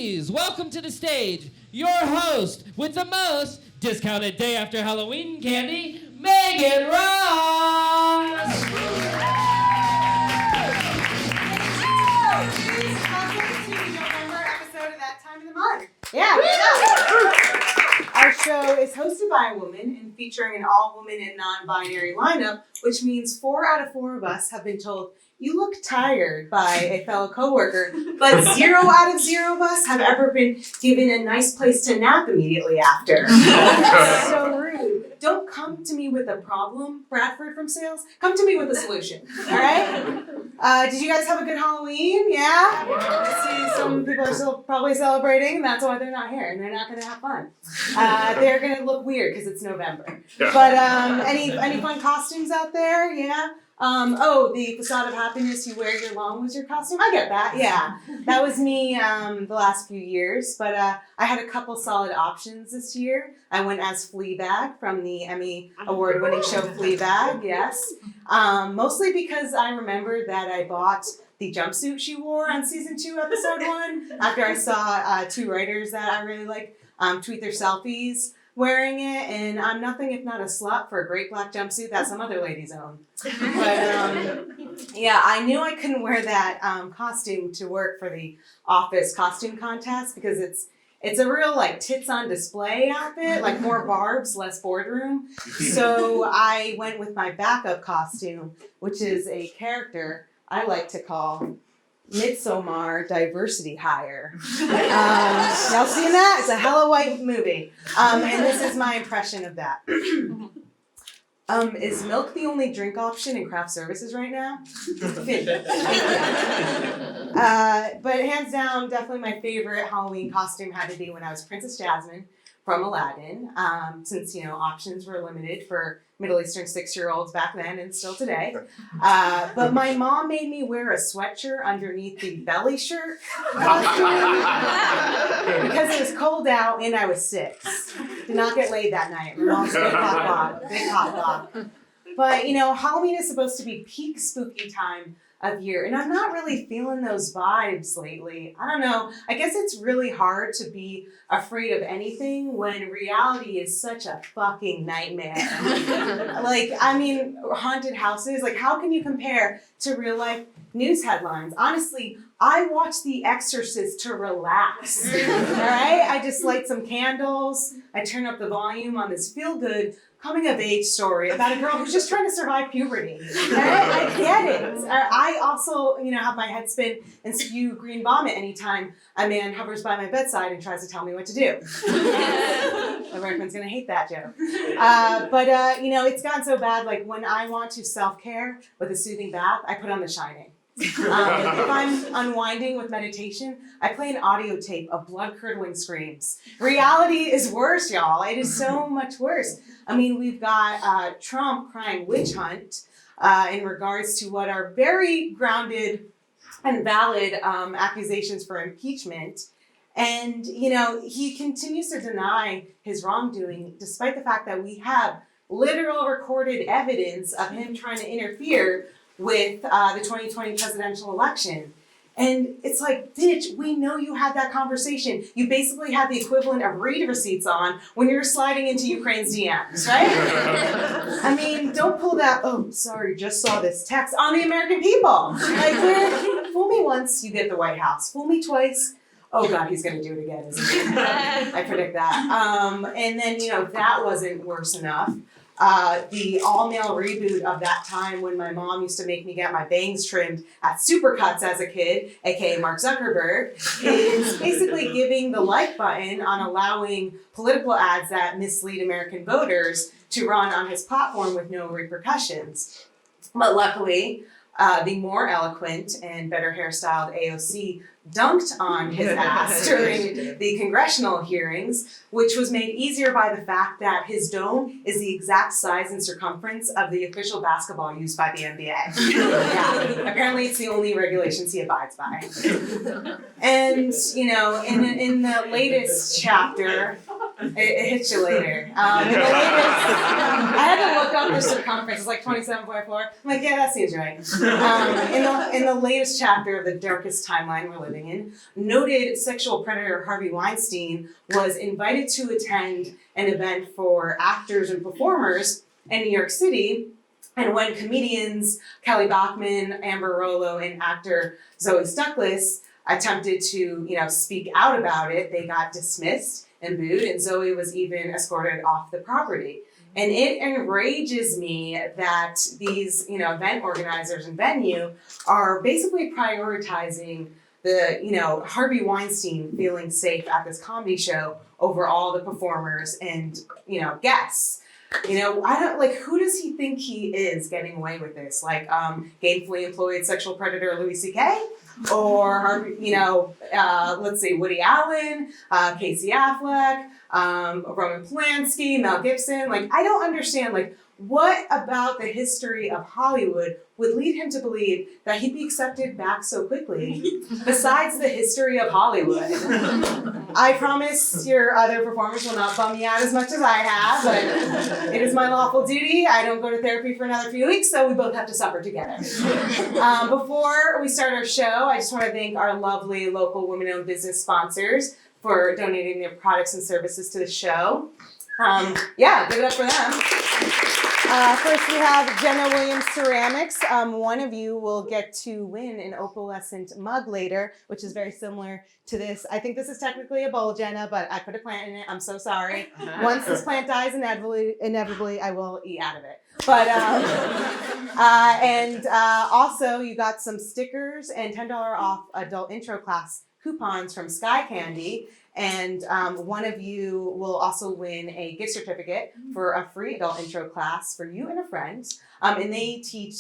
please welcome to the stage your host with the most discounted day after Halloween candy, Meghan Ross! Welcome to the November episode of That Time of the Month. Yeah. Our show is hosted by a woman and featuring an all-woman and non-binary lineup, which means 4 out of 4 of us have been told, "You look tired," by a fellow coworker, but 0 out of 0 of us have ever been given a nice place to nap immediately after. That's so rude. Don't come to me with a problem, Bradford from sales. Come to me with a solution, all right? Did you guys have a good Halloween? Yeah? I see some people are still probably celebrating, and that's why they're not here, and they're not going to have fun. They're going to look weird because it's November. But any fun costumes out there? Yeah? The facade of happiness you wear year long was your costume? I get that, yeah. That was me the last few years, but I had a couple solid options this year. I went as Fleabag from the Emmy award-winning show Fleabag, yes. Mostly because I remember that I bought the jumpsuit she wore on season 2, episode 1, after I saw 2 writers that I really like tweet their selfies wearing it, and I'm nothing if not a slut for a great black jumpsuit that some other ladies own. But yeah, I knew I couldn't wear that costume to work for the office costume contest because it's a real like tits on display outfit, like more barbs, less boardroom. So I went with my backup costume, which is a character I like to call Midsommar Diversity Hire. Y'all seen that? It's a hella white movie. And this is my impression of that. Is milk the only drink option in craft services right now? But hands down, definitely my favorite Halloween costume had to be when I was Princess Jasmine from Aladdin, since, options were limited for Middle Eastern 6-year-olds back then and still today. But my mom made me wear a sweatshirt underneath the belly shirt because it was cold out and I was 6. Did not get laid that night. My mom's big hot dog. But, Halloween is supposed to be peak spooky time of year, and I'm not really feeling those vibes lately. I don't know. I guess it's really hard to be afraid of anything when reality is such a fucking nightmare. Haunted houses, how can you compare to real life news headlines? Honestly, I watch The Exorcist to relax. All right? I just light some candles. I turn up the volume on this feel-good coming of age story about a girl who's just trying to survive puberty. Right? I get it. I also, have my head spin and spew green vomit anytime a man hovers by my bedside and tries to tell me what to do. Everyone's gonna hate that joke. But it's gotten so bad, when I want to self-care with a soothing bath, I put on The Shining. If I'm unwinding with meditation, I play an audio tape of blood-curdling screams. Reality is worse, y'all. It is so much worse. We've got Trump crying witch hunt in regards to what are very grounded and valid accusations for impeachment. And, he continues to deny his wrongdoing, despite the fact that we have literal recorded evidence of him trying to interfere with the 2020 presidential election. And it's like, bitch, we know you had that conversation. You basically had the equivalent of read receipts on when you're sliding into Ukraine's DMs, right? Don't pull that, "Oh, sorry, just saw this text" on the American people. Fool me once, you get the White House. Fool me twice, oh God, he's gonna do it again, isn't he? I predict that. And then, that wasn't worse enough. The all-male reboot of that time when my mom used to make me get my bangs trimmed at Supercuts as a kid, aka Mark Zuckerberg, is basically giving the like button on allowing political ads that mislead American voters to run on his platform with no repercussions. But luckily, the more eloquent and better hairstyled AOC dunked on his ass during the congressional hearings, which was made easier by the fact that his dome is the exact size and circumference of the official basketball used by the NBA. Yeah, apparently it's the only regulations he abides by. And, in the latest chapter It hits you later. In the latest, I had to look up the circumference. It's like 27.4. I'm like, yeah, that seems right. In the latest chapter of the darkest timeline we're living in, noted sexual predator Harvey Weinstein was invited to attend an event for actors and performers in New York City. And when comedians Kelly Bachman, Amber Rollo, and actor Zoe Stuckless attempted to, speak out about it, they got dismissed and booed, and Zoe was even escorted off the property. And it enrages me that these, event organizers and venue are basically prioritizing the, Harvey Weinstein feeling safe at this comedy show over all the performers and, guests. I don't, who does he think he is getting away with this? Gainfully employed sexual predator Louis C.K.? Or Harvey, let's see, Woody Allen, Casey Affleck, Roman Polanski, Mel Gibson. I don't understand, what about the history of Hollywood would lead him to believe that he'd be accepted back so quickly, besides the history of Hollywood? I promise your other performers will not bum me out as much as I have, but it is my lawful duty. I don't go to therapy for another few weeks, so we both have to suffer together. Before we start our show, I just want to thank our lovely local women-owned business sponsors for donating their products and services to the show. Give it up for them. First, we have Genna Williams Ceramics. One of you will get to win an opalescent mug later, which is very similar to this. I think this is technically a bowl, Genna, but I put a plant in it. I'm so sorry. Once this plant dies, inevitably I will eat out of it. But also, you got some stickers and $10 off adult intro class coupons from Sky Candy. And one of you will also win a gift certificate for a free adult intro class for you and a friend. And they teach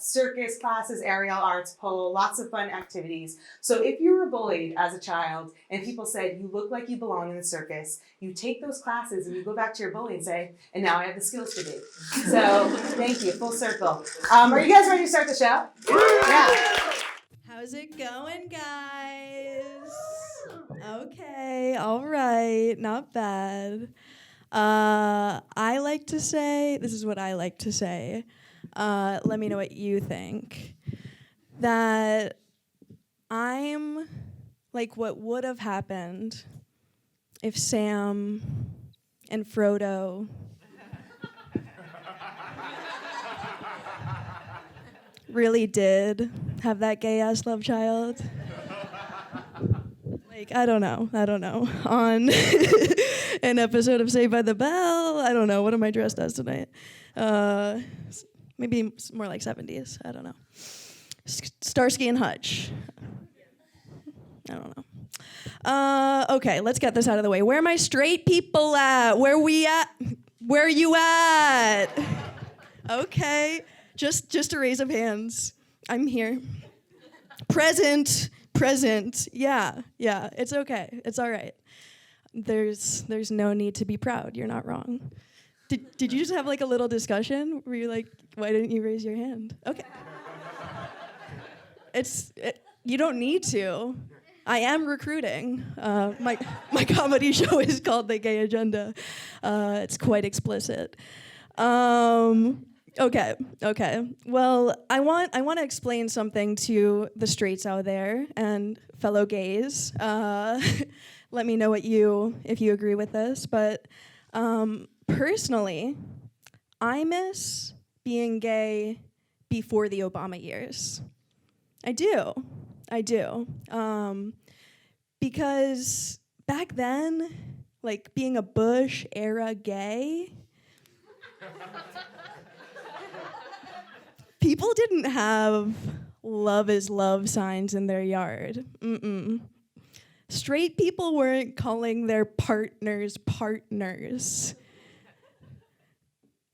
circus classes, aerial arts, polo, lots of fun activities. So if you were bullied as a child and people said you look like you belong in the circus, you take those classes and you go back to your bully and say, and now I have the skills to be. So thank you, full circle. Are you guys ready to start the show? Yeah. How's it going, guys? Okay, all right, not bad. I like to say, this is what I like to say, let me know what you think, that I'm like what would have happened if Sam and Frodo really did have that gay-ass love child. I don't know, on an episode of Saved by the Bell. I don't know, what am I dressed as tonight? Maybe more like 70s, I don't know. Starsky and Hutch. I don't know. Okay, let's get this out of the way. Where are my straight people at? Where we at? Where you at? Okay, just a raise of hands. I'm here. Present, yeah, it's okay, it's all right. There's no need to be proud, you're not wrong. Did you just have a little discussion where you're like, why didn't you raise your hand? Okay. You don't need to. I am recruiting. My comedy show is called The Gay Agenda. It's quite explicit. Okay. Well, I want to explain something to the straights out there and fellow gays. Let me know if you agree with this. But personally, I miss being gay before the Obama years. I do. Because back then, being a Bush era gay, people didn't have love is love signs in their yard. Straight people weren't calling their partners.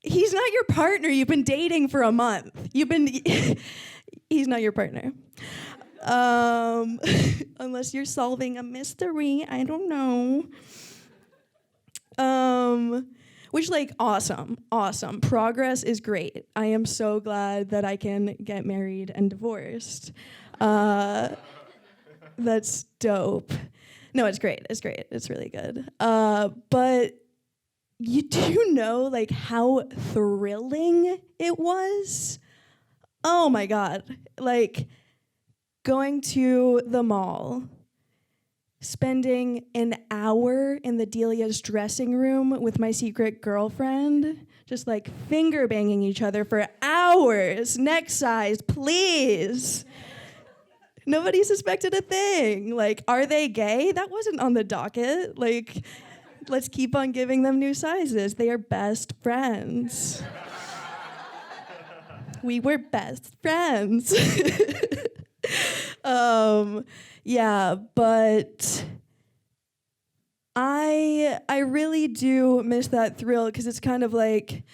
He's not your partner. You've been dating for a month. He's not your partner. Unless you're solving a mystery. I don't know. Which, awesome. Progress is great. I am so glad that I can get married and divorced. That's dope. No, it's great. It's great. It's really good. But you do know like how thrilling it was? Oh my God. Like going to the mall, spending an hour in the Delia's dressing room with my secret girlfriend, just like finger banging each other for hours. Next size, please. Nobody suspected a thing. Like, are they gay? That wasn't on the docket. Like, let's keep on giving them new sizes. They are best friends. We were best friends. Yeah, but I really do miss that thrill because it's kind of like,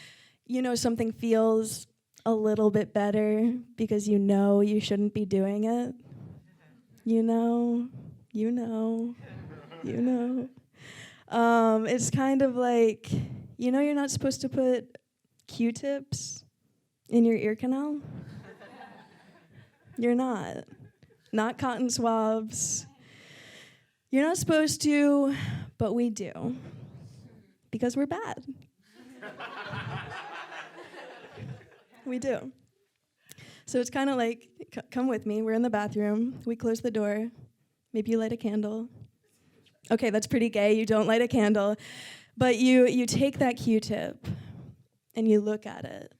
you know, something feels a little bit better because you know you shouldn't be doing it. You know. It's kind of like, you know, you're not supposed to put Q-tips in your ear canal. You're not. Not cotton swabs. You're not supposed to, but we do. Because we're bad. We do. So it's kind of like, come with me. We're in the bathroom. We close the door. Maybe you light a candle. Okay, that's pretty gay. You don't light a candle. But you take that Q-tip and you look at it.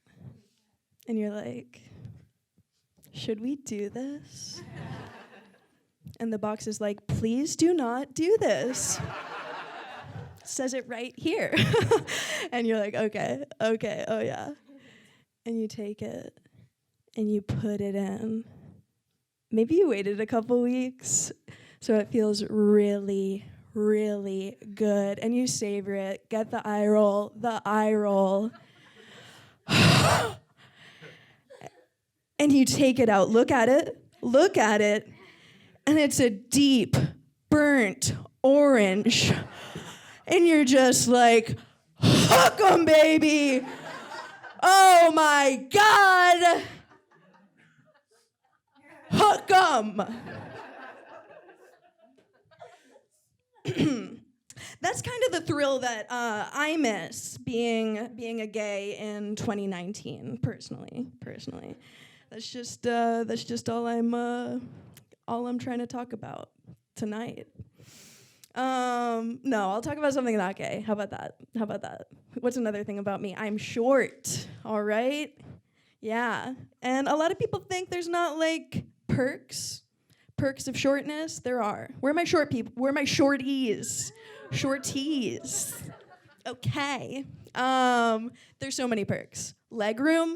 And you're like, should we do this? And the box is like, please do not do this. Says it right here. And you're like, okay, oh yeah. And you take it and you put it in. Maybe you waited a couple weeks so it feels really, really good. And you savor it. Get the eye roll. And you take it out. Look at it. And it's a deep, burnt orange. And you're just like, hook 'em, baby. Oh my God. Hook 'em. That's kind of the thrill that I miss being a gay in 2019. Personally, that's just all I'm trying to talk about tonight. No, I'll talk about something not gay. How about that? What's another thing about me? I'm short. All right. Yeah, and a lot of people think there's not like perks of shortness. There are. Where are my short people? Where are my shorties? Okay. There's so many perks. Legroom.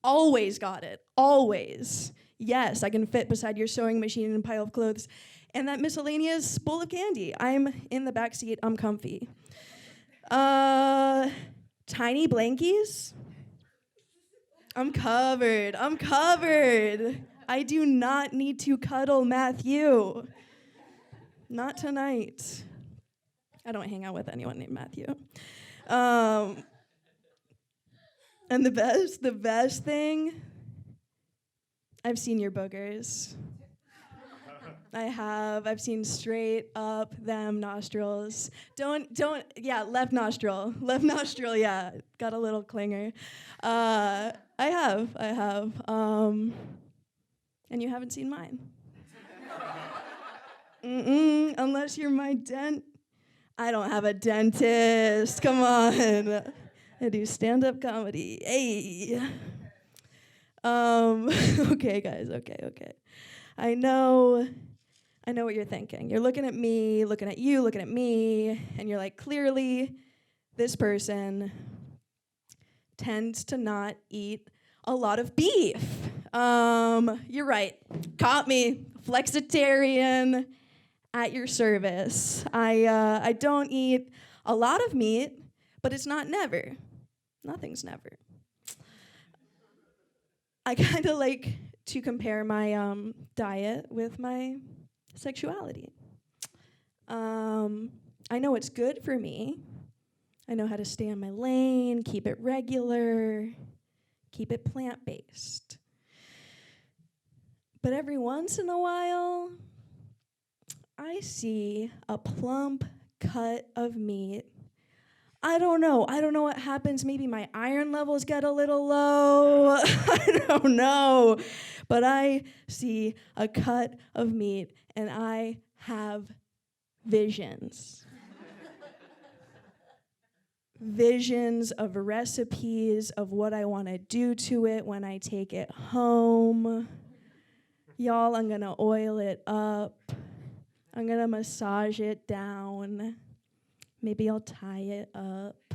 Always got it. Always. Yes, I can fit beside your sewing machine and pile of clothes. And that miscellaneous bowl of candy. I'm in the back seat. I'm comfy. Tiny blankies. I'm covered. I do not need to cuddle Matthew. Not tonight. I don't hang out with anyone named Matthew. And the best thing, I've seen your boogers. I have. I've seen straight up them nostrils. Left nostril, yeah. Got a little clinger. I have. And you haven't seen mine. Unless you're my I don't have a dentist. Come on. I do stand-up comedy. Hey. Okay, guys. Okay. I know what you're thinking. You're looking at me, looking at you, looking at me, and you're like, clearly, this person tends to not eat a lot of beef. You're right. Caught me. Flexitarian at your service. I don't eat a lot of meat, but it's not never. Nothing's never. I kind of like to compare my diet with my sexuality. I know it's good for me. I know how to stay in my lane, keep it regular, keep it plant-based. But every once in a while, I see a plump cut of meat. I don't know what happens. Maybe my iron levels get a little low. I don't know. But I see a cut of meat and I have visions. Visions of recipes of what I want to do to it when I take it home. Y'all, I'm gonna oil it up. I'm gonna massage it down. Maybe I'll tie it up.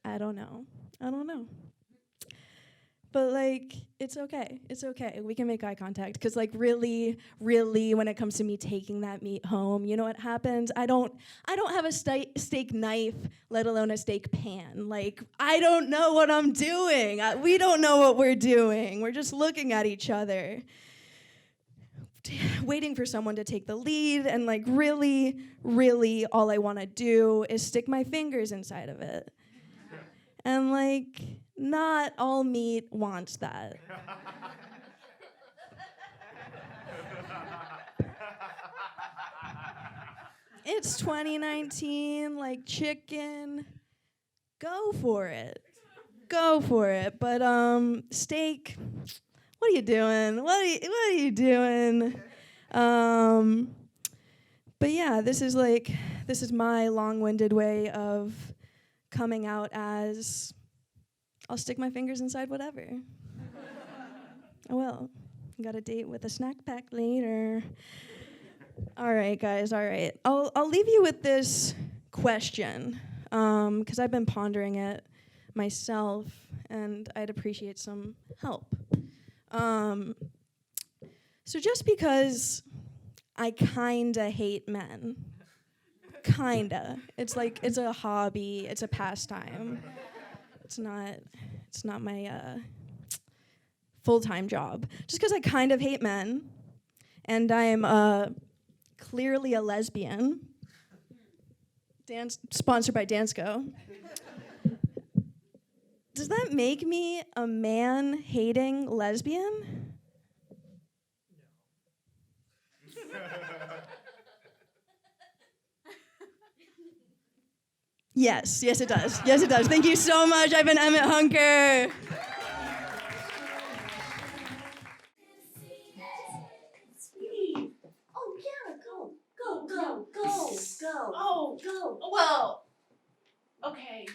I don't know. But like, it's okay. We can make eye contact. Cause like really, when it comes to me taking that meat home, you know what happens? I don't have a steak knife, let alone a steak pan. Like, I don't know what I'm doing. We don't know what we're doing. We're just looking at each other, waiting for someone to take the lead. And like really, all I wanna do is stick my fingers inside of it. And like, not all meat wants that. It's 2019, like chicken, go for it. But steak, what are you doing? What are you doing? But yeah, this is my long-winded way of coming out as I'll stick my fingers inside whatever. I will. Got a date with a snack pack later. All right, guys, all right. I'll leave you with this question, because I've been pondering it myself, and I'd appreciate some help. So just because I kinda hate men, it's like, it's a hobby, it's a pastime. It's not my full-time job. Just because I kind of hate men, and I'm clearly a lesbian, sponsored by Dansco, does that make me a man-hating lesbian? Yes, it does. Thank you so much. I've been Emmet Hunker. Sweetie. Oh, yeah, go. Oh, Go. well, okay.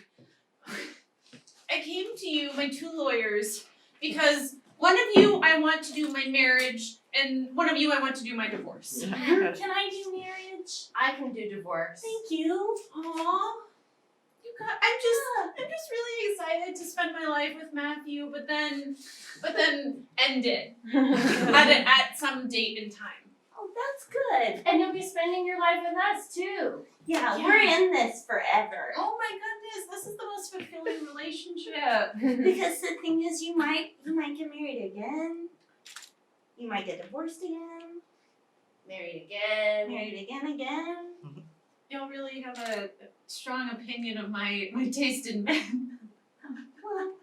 I came to you, my two lawyers, because one of you I want to do my marriage, and one of you I want to do my divorce. Can I do marriage? I can do divorce. Thank you. Aww. I'm just really excited to spend my life with Matthew, but then end it at some date and time. Oh, that's good. And you'll be spending your life with us too. Yeah, Yeah. we're in this forever. Oh my goodness, this is the most fulfilling relationship. Because the thing is, you might get married again. You might get divorced again. Married again. Married again. Y'all really have a strong opinion of my taste in men. Well,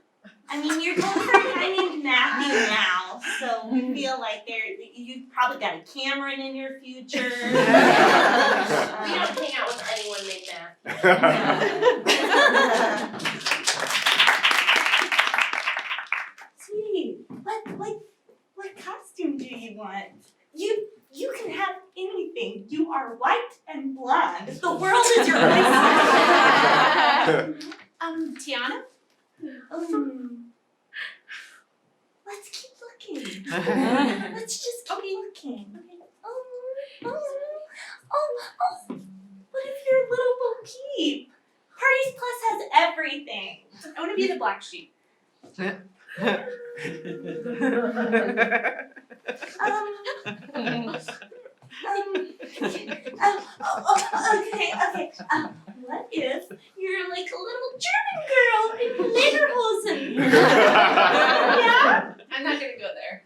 I mean, you're going for a guy named Matthew now, so we feel like you've probably got a Cameron in your future. We don't hang out with anyone named Matthew. Sweetie, what costume do you want? You can have anything. You are white and blonde. The world is your oyster. Tiana? Let's keep looking. Let's just keep looking. What if you're a little Bo Peep? Parties Plus has everything. I want to be the black sheep. Okay. What if you're like a little German girl in lederhosen? Yeah? I'm not gonna go there.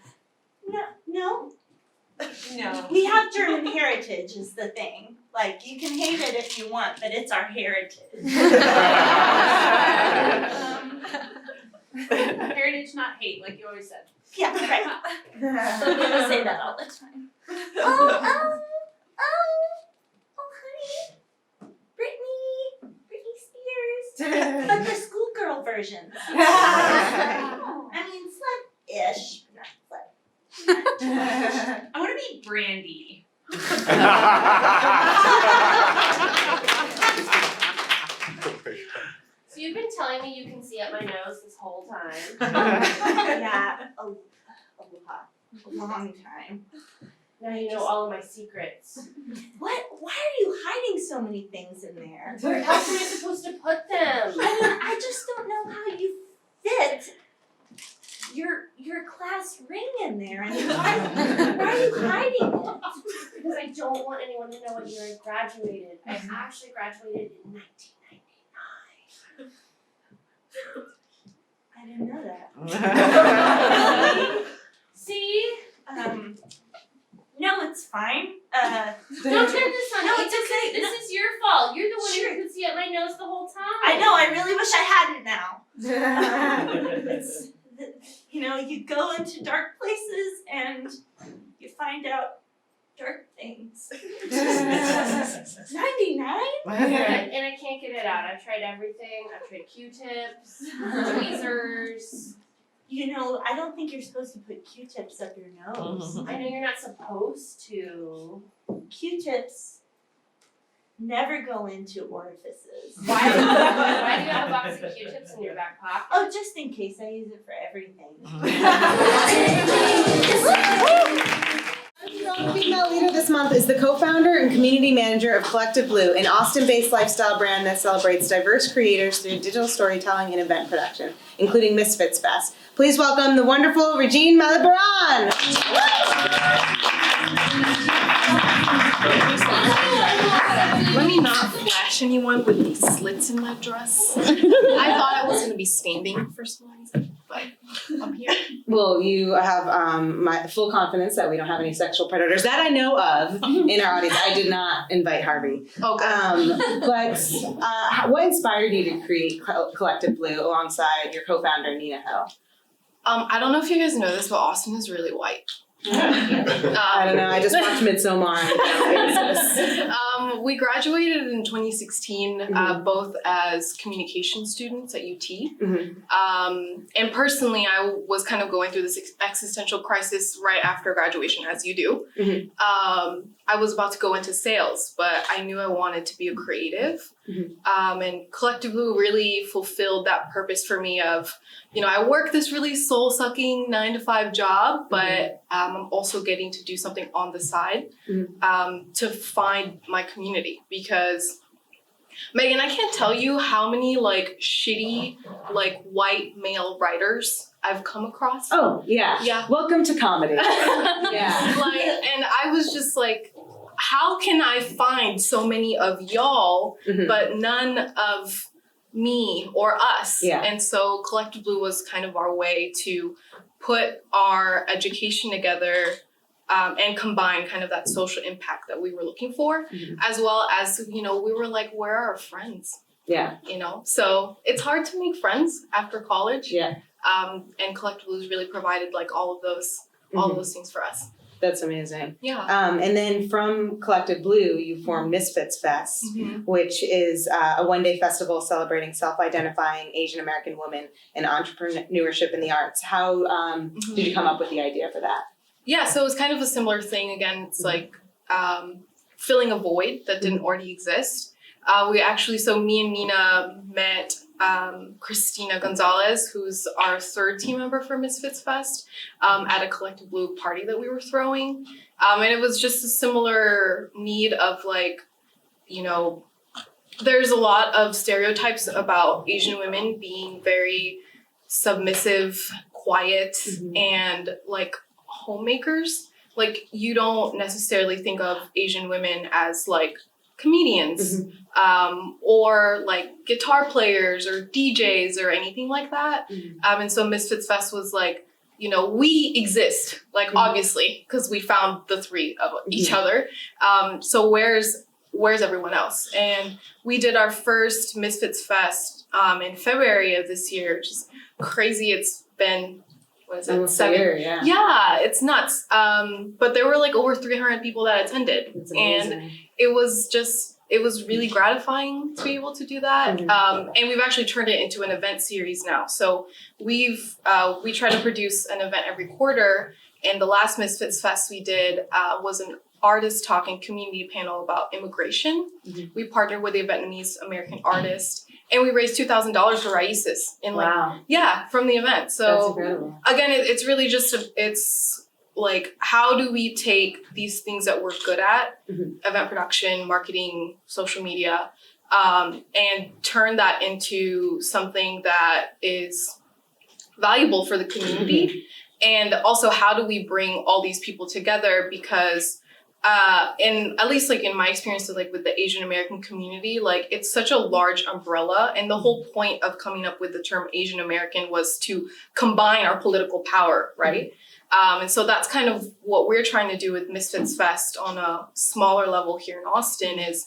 No. No. We have German heritage is the thing. Like, you can hate it if you want, but it's our heritage. Heritage, not hate, like you always said. Yeah, right. People say that all the time. But the schoolgirl versions. I mean, slut-ish, but not slut. I want to be Brandy. So you've been telling me you can see up my nose this whole time. Yeah, a long time. Now you know all of my secrets. What? Why are you hiding so many things in there? Where else am I supposed to put them? I just don't know how you fit your class ring in there. I mean, why are you hiding it? Because I don't want anyone to know what year I graduated. I actually graduated in 1999. I didn't know that. See? No, it's fine. Don't turn this on No, me. it's okay. This is your fault. You're the one Sure. who could see up my nose the whole time. I know. I really wish I had it now. You go into dark places and you find out dark things. 99? And I can't get it out. I've tried everything. I've tried Q-tips, tweezers. I don't think you're supposed to put Q-tips up your nose. I know you're not supposed to. Q-tips never go into orifices. Why do you have a box of Q-tips in your back pocket? Oh, just in case. I use it for everything. Female leader this month is the co-founder and community manager of Collective Blue, an Austin-based lifestyle brand that celebrates diverse creators through digital storytelling and event production, including Misfits Fest. Please welcome the wonderful Regine Malibiran. Let me not flash anyone with these slits in my dress. I thought I was going to be standing for some reason, but I'm here. Well, you have my full confidence that we don't have any sexual predators that I know of in our audience. I did not invite Harvey. Okay. But what inspired you to create Collective Blue alongside your co-founder, Nina Hill? I don't know if you guys know this, but Austin is really white. I don't know. I just watched Midsommar. We graduated in 2016, both as communication students at UT. And personally, I was kind of going through this existential crisis right after graduation, as you do. I was about to go into sales, but I knew I wanted to be a creative. And Collective Blue really fulfilled that purpose for me of, I work this really soul-sucking 9-to-5 job, but I'm also getting to do something on the side to find my community. Because, Megan, I can't tell you how many shitty white male writers I've come across. Oh, yeah. Yeah. Welcome to comedy. Yeah. And I was just like, how can I find so many of y'all, but none of me or us? Yeah. And so Collective Blue was kind of our way to put our education together and combine kind of that social impact that we were looking for, as well as, we were like, where are our friends? Yeah. So it's hard to make friends after college. Yeah. And Collective Blue's really provided all of those things for us. That's amazing. Yeah. And then from Collective Blue, you formed Misfits Fest, which is a one-day festival celebrating self-identifying Asian American women and entrepreneurship in the arts. How did you come up with the idea for that? Yeah, so it was kind of a similar thing. Again, it's filling a void that didn't already exist. Me and Nina met Christina Gonzalez, who's our third team member for Misfits Fest, at a Collective Blue party that we were throwing. And it was just a similar need of there's a lot of stereotypes about Asian women being very submissive, quiet, and homemakers. You don't necessarily think of Asian women as comedians or guitar players or DJs or anything like that. And so Misfits Fest was we exist, obviously, because we found the three of each other. So where's everyone else? And we did our first Misfits Fest in February of this year, which is crazy. It's been, what is it, 7 years? Yeah, it's nuts. But there were over 300 people that attended. That's amazing. And it was just it was really gratifying to be able to do that. And we've actually turned it into an event series now. So we try to produce an event every quarter. And the last Misfits Fest we did was an artist talk and community panel about immigration. We partnered with a Vietnamese American artist, and we raised $2,000 for Raices in from the event. So That's incredible. Again, it's really just it's like, how do we take these things that we're good at, event production, marketing, social media, and turn that into something that is valuable for the community? And also, how do we bring all these people together? Because in at least like in my experience with the Asian American community, like it's such a large umbrella, and the whole point of coming up with the term Asian American was to combine our political power, right? And so that's kind of what we're trying to do with Misfits Fest on a smaller level here in Austin is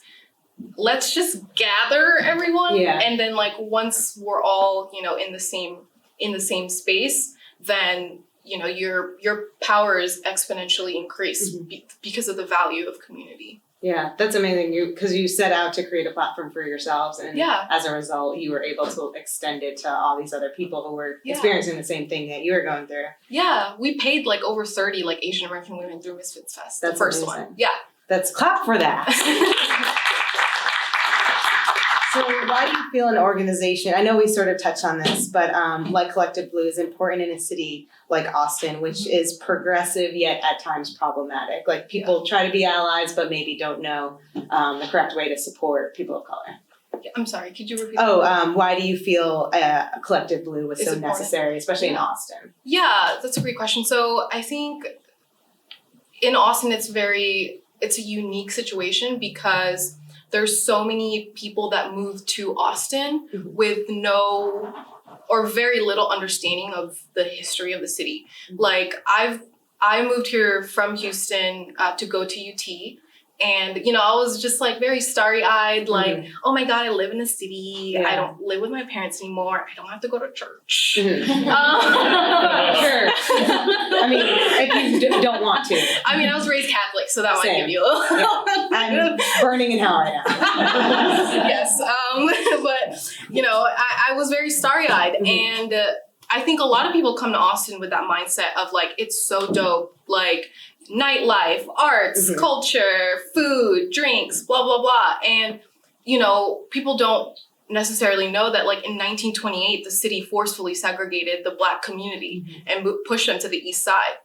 let's just gather everyone, and then like once we're all in the same space, then your power is exponentially increased because of the value of community. Yeah, that's amazing. Because you set out to create a platform for yourselves, and as a result, you were able to extend it to all these other people who were experiencing the same thing that you were going through. Yeah, we paid like over 30 like Asian American women through Misfits Fest. That's the first amazing. one. Yeah. Let's clap for that. So why do you feel an organization, I know we sort of touched on this, but like Collective Blue is important in a city like Austin, which is progressive yet at times problematic. Like people try to be allies, but maybe don't know the correct way to support people of color. I'm sorry, could you repeat that? Why do you feel Collective Blue was so necessary, especially in Austin? Yeah, that's a great question. So I think in Austin, it's a unique situation because there's so many people that move to Austin with no or very little understanding of the history of the city. Like I moved here from Houston to go to UT. And, I was just like very starry-eyed, like, oh my God, I live in a city. I don't live with my parents anymore. I don't have to go to church. Sure. I mean, if you don't want to. I mean, I was raised Catholic, so that might give you a little. I'm burning in hell right now. Yes. But, I was very starry-eyed. And I think a lot of people come to Austin with that mindset of like, it's so dope. Like, nightlife, arts, culture, food, drinks, blah, blah, blah. And, people don't necessarily know that like in 1928, the city forcefully segregated the Black community and pushed them to the east side.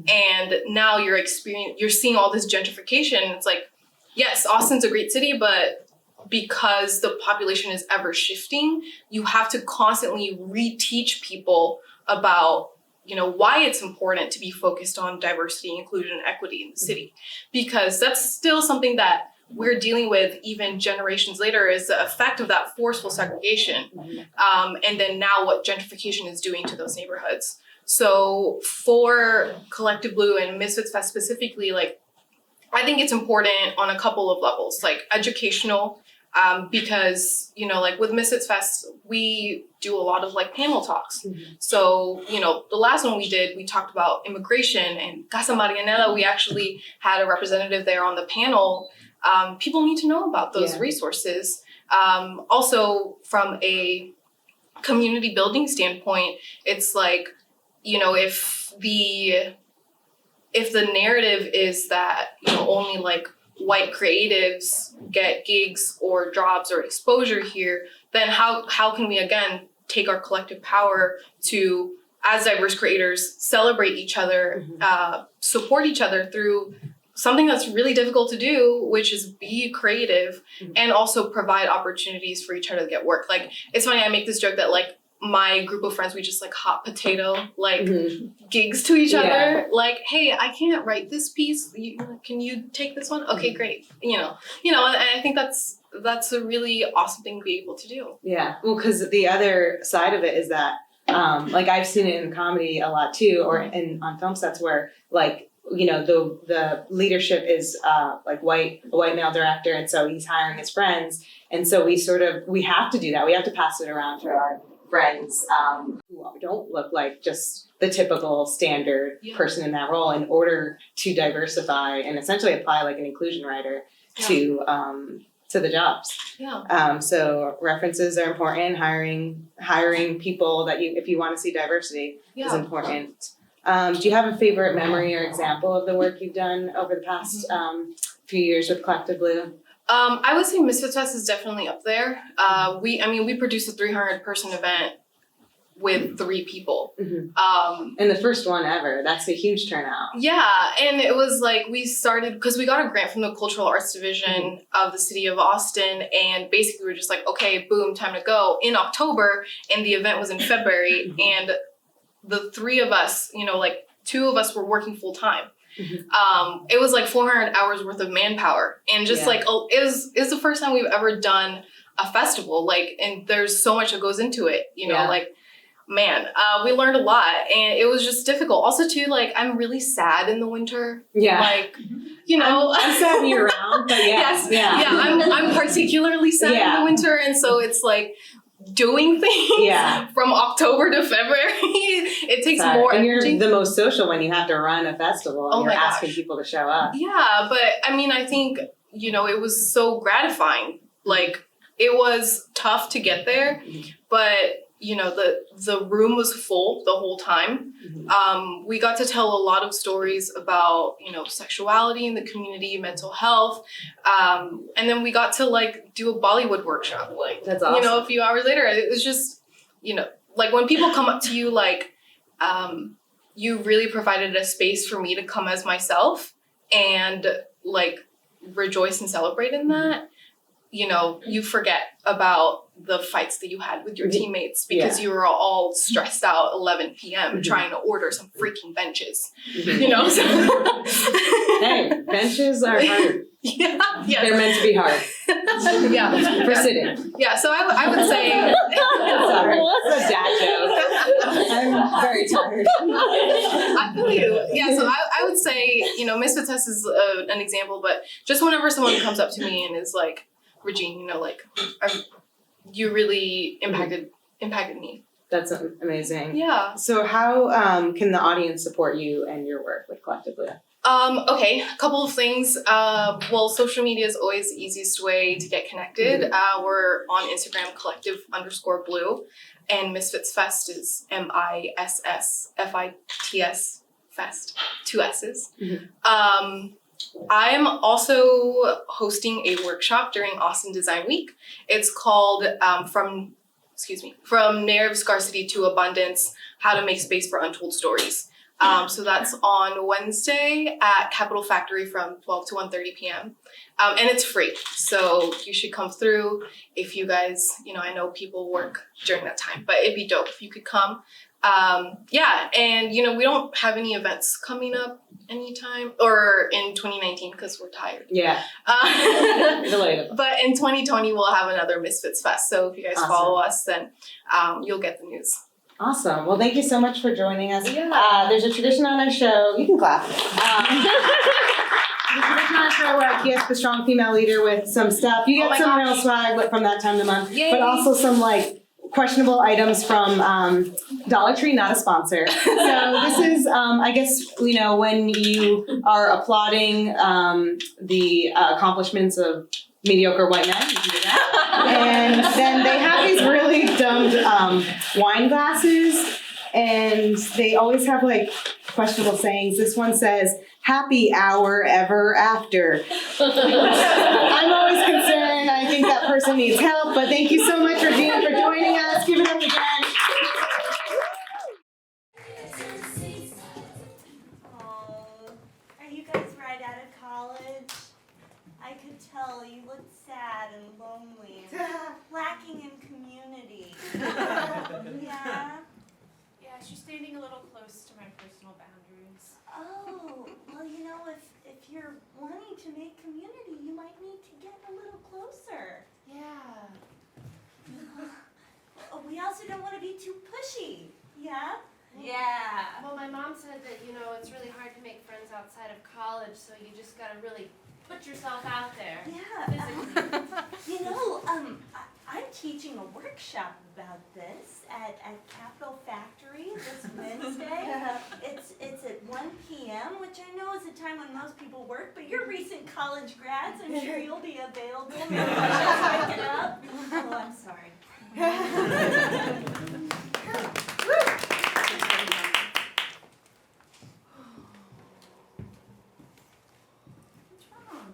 And now you're seeing all this gentrification. It's like, yes, Austin's a great city, but because the population is ever shifting, you have to constantly reteach people about why it's important to be focused on diversity, inclusion, and equity in the city. Because that's still something that we're dealing with even generations later is the effect of that forceful segregation. And then now what gentrification is doing to those neighborhoods. So for Collective Blue and Misfits Fest specifically, like, I think it's important on a couple of levels, like educational, because, like with Misfits Fest, we do a lot of like panel talks. So, the last one we did, we talked about immigration, and Casa Marianela, we actually had a representative there on the panel. People need to know about those resources. Also from a community building standpoint, it's like, if the narrative is that, only like white creatives get gigs or jobs or exposure here, then how can we again take our collective power to, as diverse creators, celebrate each other, support each other through something that's really difficult to do, which is be creative and also provide opportunities for each other to get work. Like, it's funny, I make this joke that like my group of friends, we just like hot potato, like gigs to each other. Like, hey, I can't write this piece. Can you take this one? Okay, great. And I think that's a really awesome thing to be able to do. Yeah, well, because the other side of it is that, like I've seen it in comedy a lot too, or on film sets where like, the leadership is like a white male director, and so he's hiring his friends, and so we have to do that. We have to pass it around to our friends who don't look like just the typical standard person in that role in order to diversify and essentially apply like an inclusion writer to to the jobs. Yeah. So references are important. Hiring people that if you want to see diversity is Yeah. important. Do you have a favorite memory or example of the work you've done over the past few years with Collective Blue? I would say Misfits Fest is definitely up there. We produced a 300-person event with 3 people. And the first one ever. That's a huge turnout. Yeah, and it was like we started because we got a grant from the Cultural Arts Division of the city of Austin, and basically we're just like, okay, boom, time to go in October, and the event was in February, and the 3 of us, 2 of us were working full time. It was like 400 hours worth of manpower, and just it was the first time we've ever done a festival, and there's so much that goes into it, we learned a lot, and it was just difficult. Also too, I'm really sad in the winter. Yeah. I'm sad year round, but yeah. Yeah, I'm particularly sad in the winter, and so it's doing things from October to February. It takes more and energy. You're the most social when you have to run a festival and Oh you're my asking gosh. people to show up. Yeah, but I think, it was so gratifying. It was tough to get there, but the room was full the whole time. We got to tell a lot of stories about, sexuality in the community, mental health. And then we got to do a Bollywood workshop, That's awesome. a few hours later. It was just, when people come up to you, you really provided a space for me to come as myself and rejoice and celebrate in that. You forget about the fights that you had with your teammates because you were all stressed out 11 p.m. trying to order some freaking benches. Hey, benches are hard. Yeah. They're meant to be hard. For sitting. Yeah, so I would say... Sorry, it's a dad joke. I'm very tired. I feel you. Yeah, so I would say, Misfits Fest is an example, but just whenever someone comes up to me and is like, Regine, you really impacted me. That's amazing. Yeah. So how can the audience support you and your work with Collective Blue? Okay, a couple of things. Social media is always the easiest way to get connected. We're on Instagram, collective_blue, and Misfits Fest is MISSFITS Fest, 2 S's. I'm also hosting a workshop during Austin Design Week. It's called From Narrative Scarcity to Abundance, How to Make Space for Untold Stories. So that's on Wednesday at Capitol Factory from 12 to 1:30 p.m. And it's free, so you should come through if you guys, I know people work during that time, but it'd be dope if you could come. And we don't have any events coming up anytime or in 2019 because we're tired. Yeah. Delayed. But in 2020 we'll have another Misfits Fest. So if you guys follow us, then you'll get the news. Awesome. Well, thank you so much for joining us. Yeah. There's a tradition on our show. You can clap. There's a tradition on our show where I gift the strong female leader with some stuff. You get some real swag from that time of the month, but also some questionable items from Dollar Tree, not a sponsor. So this is, I guess, when you are applauding the accomplishments of mediocre white men, you can do that. And then they have these really dumbed wine glasses, and they always have questionable sayings. This one says, "Happy hour ever after." I'm always concerned. I think that person needs help, but thank you so much, Regine, for joining us. Give it up again. Oh, are you guys right out of college? I could tell you looked sad and lonely and lacking in community. Yeah? Yeah, she's standing a little close to my personal boundaries. Oh, well, if you're wanting to make community, you might need to get a little closer. Yeah. We also don't want to be too pushy. Yeah? Yeah. Well, my mom said that, it's really hard to make friends outside of college, so you just gotta really put yourself out there. Yeah. I'm teaching a workshop about this at Capitol Factory this Wednesday. It's at 1 p.m. with which I know is a time when most people work, but you're recent college grads. I'm sure you'll be available. Maybe I should break it up. Oh, I'm sorry. What's wrong?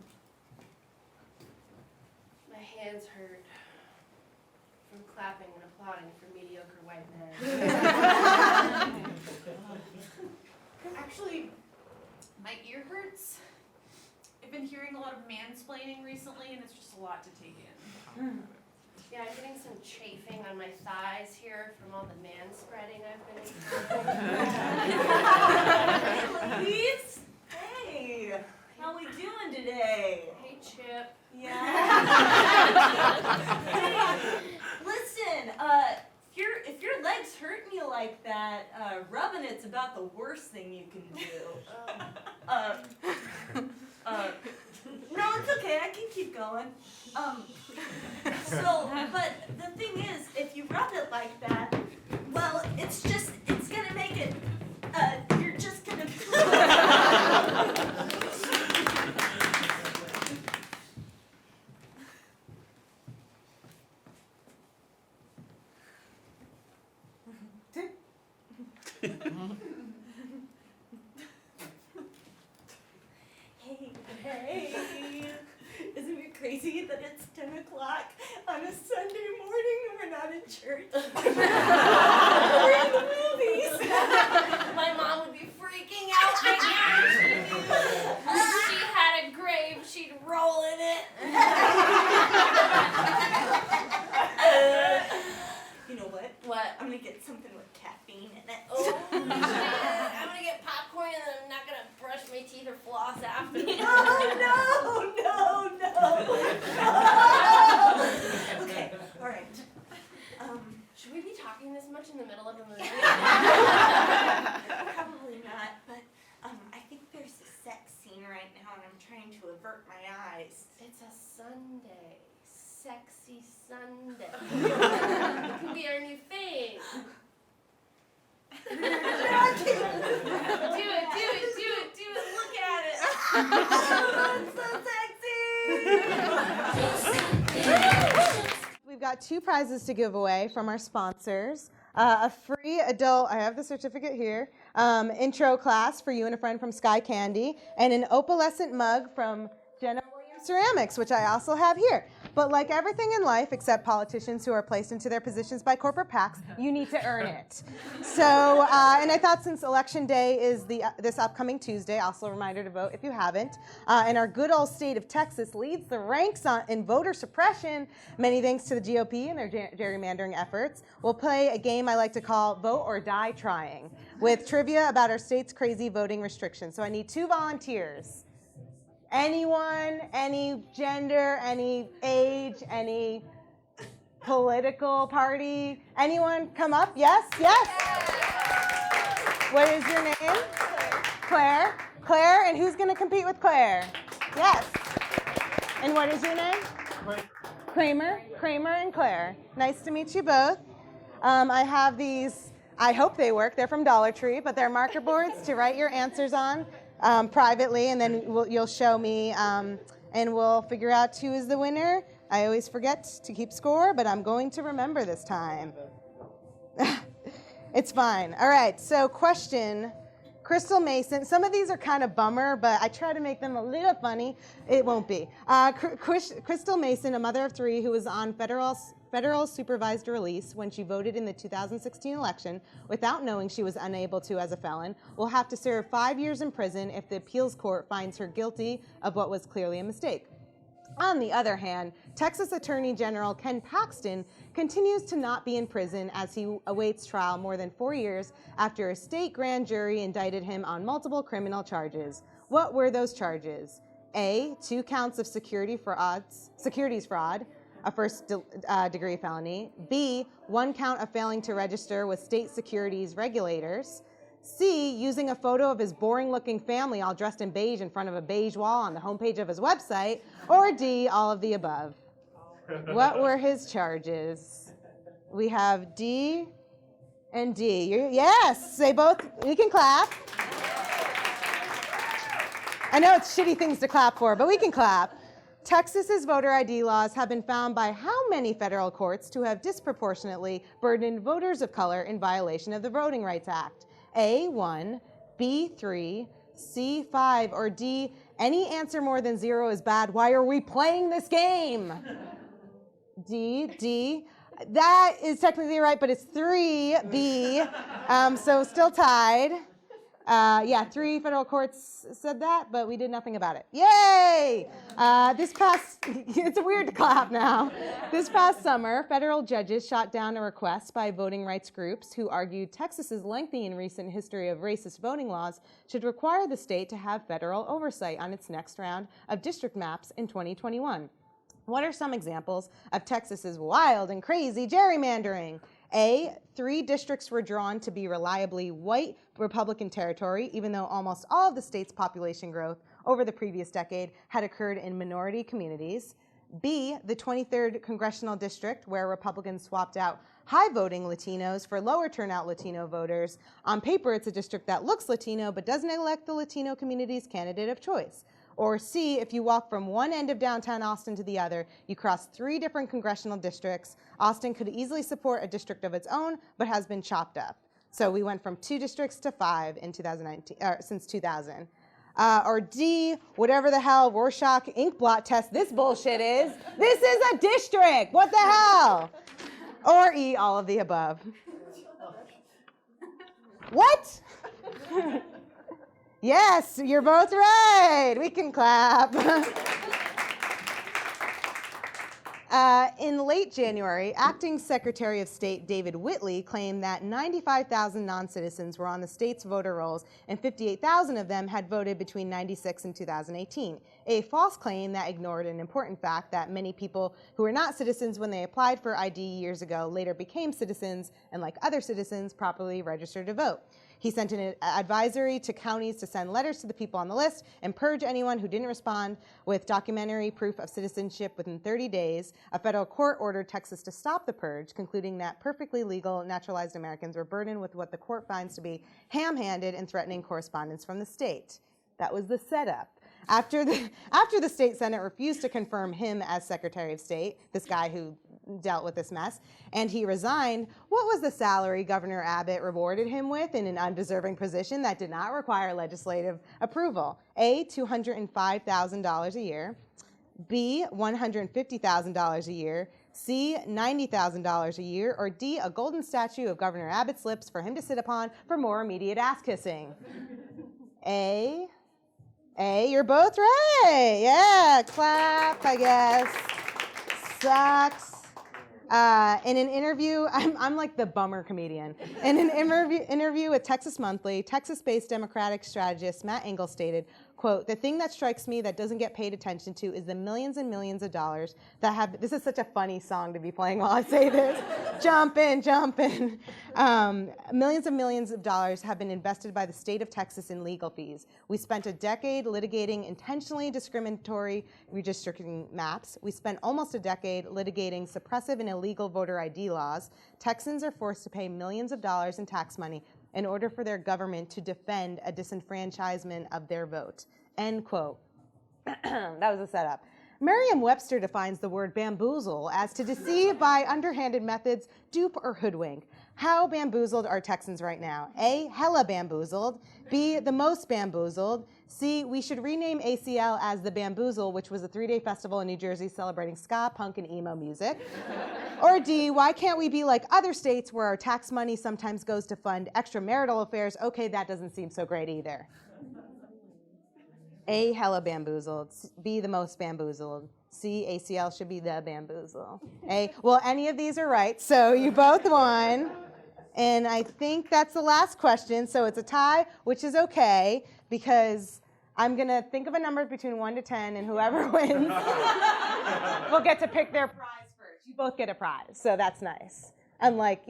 My hands hurt from clapping and applauding for mediocre white men. Actually, my ear hurts. I've been hearing a lot of mansplaining recently, and it's just a lot to take in. Yeah, I'm getting some chafing on my thighs here from all the man-spreading I've been exposed to. Louise? Hey, how we doing today? Hey, Chip. Yeah. Listen, if your legs hurting you like that, rubbing it's about the worst thing you can do. No, it's okay. I can keep going. But the thing is, if you rub it like that, well, it's gonna make it. You're just gonna. Hey, isn't it crazy that it's 10 o'clock on a Sunday morning and we're not in church? We're in the movies. My mom would be freaking out right now. If she had a grave, she'd roll in it. You know what? What? I'm gonna get something with caffeine in it. Oh, shit. I'm gonna get popcorn and then I'm not gonna brush my teeth or floss after. No. Okay, all right. Should we be talking this much in the middle of a movie? Probably not, but I think there's a sex scene right now and I'm trying to avert my eyes. It's a Sunday. Sexy Sunday. It could be our new thing. No, I can't. Do it. Look at it. Oh, it's so sexy. We've got 2 prizes to give away from our sponsors. A free adult, I have the certificate here, intro class for you and a friend from Sky Candy, and an opalescent mug from Genna Ceramics, which I also have here. But like everything in life, except politicians who are placed into their positions by corporate PACs, you need to earn it. So, and I thought since Election Day is this upcoming Tuesday, also a reminder to vote if you haven't, and our good old state of Texas leads the ranks in voter suppression, many thanks to the GOP and their gerrymandering efforts. We'll play a game I like to call Vote or Die Trying, with trivia about our state's crazy voting restrictions. So I need 2 volunteers. Anyone, any gender, any age, any political party. Anyone come up? Yes? What is your name? Claire. Claire, and who's going to compete with Claire? Yes. And what is your name? Kramer. Kramer and Claire. Nice to meet you both. I have these, I hope they work. They're from Dollar Tree, but they're marker boards to write your answers on. Privately, and then you'll show me, and we'll figure out who is the winner. I always forget to keep score, but I'm going to remember this time. It's fine. All right, so question. Crystal Mason. Some of these are kind of bummer, but I try to make them a little funny. It won't be. Crystal Mason, a mother of 3 who was on federal supervised release when she voted in the 2016 election without knowing she was unable to as a felon, will have to serve 5 years in prison if the appeals court finds her guilty of what was clearly a mistake. On the other hand, Texas Attorney General Ken Paxton continues to not be in prison as he awaits trial more than 4 years after a state grand jury indicted him on multiple criminal charges. What were those charges? A, 2 counts of securities fraud, a first-degree felony. B, 1 count of failing to register with state securities regulators. C, using a photo of his boring-looking family all dressed in beige in front of a beige wall on the homepage of his website. Or D, all of the above. What were his charges? We have D and D. Yes, they both, we can clap. I know it's shitty things to clap for, but we can clap. Texas's voter ID laws have been found by how many federal courts to have disproportionately burdened voters of color in violation of the Voting Rights Act? A, 1, B, 3, C, 5, or D, any answer more than 0 is bad. Why are we playing this game? D. That is technically right, but it's 3, B, so still tied. 3 federal courts said that, but we did nothing about it. Yay! It's weird to clap now. This past summer, federal judges shot down a request by voting rights groups who argued Texas's lengthy and recent history of racist voting laws should require the state to have federal oversight on its next round of district maps in 2021. What are some examples of Texas's wild and crazy gerrymandering? A, 3 districts were drawn to be reliably white Republican territory, even though almost all of the state's population growth over the previous decade had occurred in minority communities. B, the 23rd Congressional District, where Republicans swapped out high-voting Latinos for lower turnout Latino voters. On paper, it's a district that looks Latino, but doesn't elect the Latino community's candidate of choice. Or C, if you walk from one end of downtown Austin to the other, you cross 3 different congressional districts. Austin could easily support a district of its own, but has been chopped up. So we went from 2 districts to 5 in 2019, since 2000. Or D, whatever the hell Rorschach ink blot test this bullshit is. This is a district. What the hell? Or E, all of the above. What? Yes, you're both right. We can clap. In late January, Acting Secretary of State David Whitley claimed that 95,000 non-citizens were on the state's voter rolls and 58,000 of them had voted between 96 and 2018, a false claim that ignored an important fact that many people who were not citizens when they applied for ID years ago later became citizens and, like other citizens, properly registered to vote. He sent an advisory to counties to send letters to the people on the list and purge anyone who didn't respond with documentary proof of citizenship within 30 days. A federal court ordered Texas to stop the purge, concluding that perfectly legal naturalized Americans were burdened with what the court finds to be ham-handed and threatening correspondence from the state. That was the setup. After the state Senate refused to confirm him as Secretary of State, this guy who dealt with this mess, and he resigned, what was the salary Governor Abbott rewarded him with in an undeserving position that did not require legislative approval? A, $205,000 a year, B, $150,000 a year, C, $90,000 a year, or D, a golden statue of Governor Abbott's lips for him to sit upon for more immediate ass kissing? A, you're both right. Yeah, clap, I guess. Sucks. In an interview, I'm like the bummer comedian. In an interview with Texas Monthly, Texas-based Democratic strategist Matt Engel stated, quote, "The thing that strikes me that doesn't get paid attention to is the millions and millions of dollars that have," this is such a funny song to be playing while I say this, jump in. Millions and millions of dollars have been invested by the state of Texas in legal fees. We spent a decade litigating intentionally discriminatory redistricting maps. We spent almost a decade litigating suppressive and illegal voter ID laws. Texans are forced to pay millions of dollars in tax money in order for their government to defend a disenfranchisement of their vote. End quote. That was a setup. Merriam-Webster defines the word bamboozle as to deceive by underhanded methods, dupe, or hoodwink. How bamboozled are Texans right now? A, hella bamboozled. B, the most bamboozled. C, we should rename ACL as the Bamboozle, which was a 3-day festival in New Jersey celebrating ska, punk, and emo music. Or D, why can't we be like other states where our tax money sometimes goes to fund extramarital affairs? Okay, that doesn't seem so great either. A, hella bamboozled. B, the most bamboozled. C, ACL should be the bamboozle. A, well, any of these are right, so you both won. And I think that's the last question, so it's a tie, which is okay, because I'm going to think of a number between 1 to 10, and whoever wins will get to pick their prize first. You both get a prize, so that's nice. Unlike,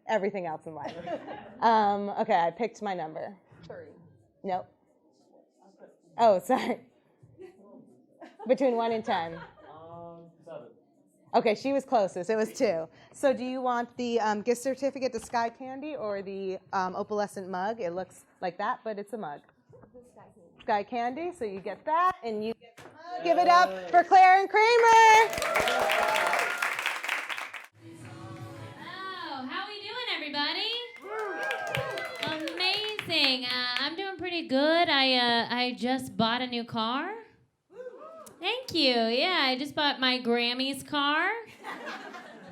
everything else in life. Okay, I picked my number. 3. Nope. Oh, sorry. Between 1 and 10. 7. Okay, she was closest. It was 2. So do you want the gift certificate to Sky Candy or the opalescent mug? It looks like that, but it's a mug. Sky candy, so you get that, and you get the mug. Give it up for Claire and Kramer. Oh, how we doing, everybody? Amazing. I'm doing pretty good. I just bought a new car. Thank you. Yeah, I just bought my Grammy's car.